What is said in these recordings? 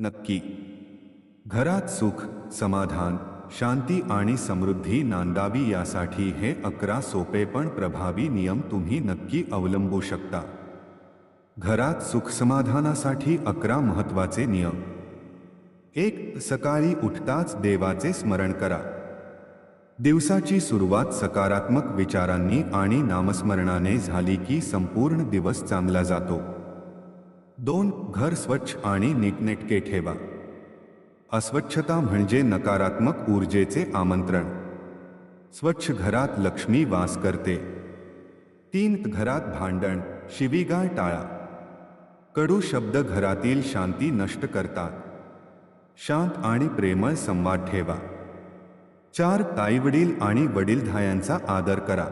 नक्की. घरात सुख, समाधान, शांती आणि समृद्धी नांदावी यासाठी हे 11 सोपे पण प्रभावी नियम तुम्ही नक्की अवलंबू शकता. घरात सुखसमाधानासाठी 11 महत्त्वाचे नियम. 1. सकाळी उठताच देवाचे स्मरण करा. दिवसाची सुरुवात सकारात्मक विचारांनी आणि नामस्मरणाने झाली की संपूर्ण दिवस चांगला जातो. 2. घर स्वच्छ आणि नीटनेटके ठेवा. अस्वच्छता म्हणजे नकारात्मक ऊर्जेचे आमंत्रण. स्वच्छ घरात लक्ष्मी वास करते. 3. घरात भांडण, शिवीगाळ टाळा. कडू शब्द घरातील शांती नष्ट करतात. शांत आणि प्रेमळ संवाद ठेवा. 4. आईवडील आणि वडीलधायांचा आदर करा.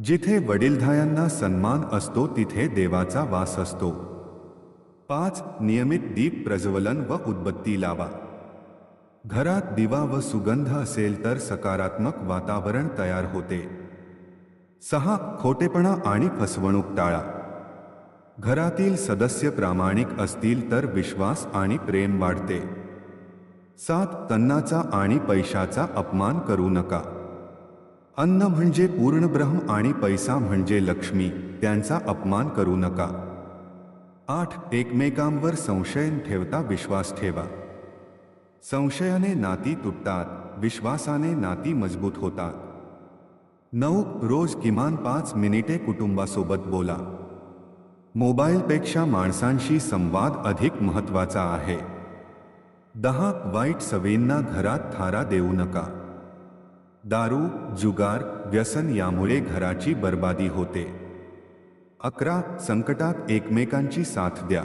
जिथे वडीलधायांना सन्मान असतो तिथे देवाचा वास असतो. 5. नियमित दीप प्रज्वलन व उदबत्ती लावा. घरात दिवा व सुगंध असेल तर सकारात्मक वातावरण तयार होते. 6. खोटेपणा आणि फसवणूक टाळा. घरातील सदस्य प्रामाणिक असतील तर विश्वास आणि प्रेम वाढते. 7. अन्नाचा आणि पैशाचा अपमान करू नका. अन्न म्हणजे पूर्ण ब्रह्म आणि पैसा म्हणजे लक्ष्मी, त्यांचा अपमान करू नका. 8. एकमेकांवर संशय न ठेवता विश्वास ठेवा. संशयाने नाती तुटतात, विश्वासाने नाती मजबूत होतात. 9. रोज किमान 5 मिनिटे कुटुंबासोबत बोला. मोबाईलपेक्षा माणसांशी संवाद अधिक महत्त्वाचा आहे. 10. वाईट सवयींना घरात थारा देऊ नका. दारू, जुगार, व्यसन यामुळे घराची बर्बादी होते. 11. संकटात एकमेकांची साथ द्या.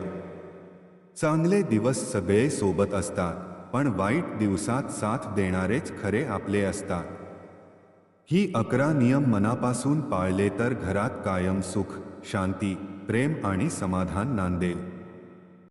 चांगले दिवस सगळे सोबत असतात, पण वाईट दिवसात साथ देणारेच खरे आपले असतात. ही 11 नियम मनापासून पाळले तर घरात कायम सुख, शांती, प्रेम आणि समाधान नांदेल.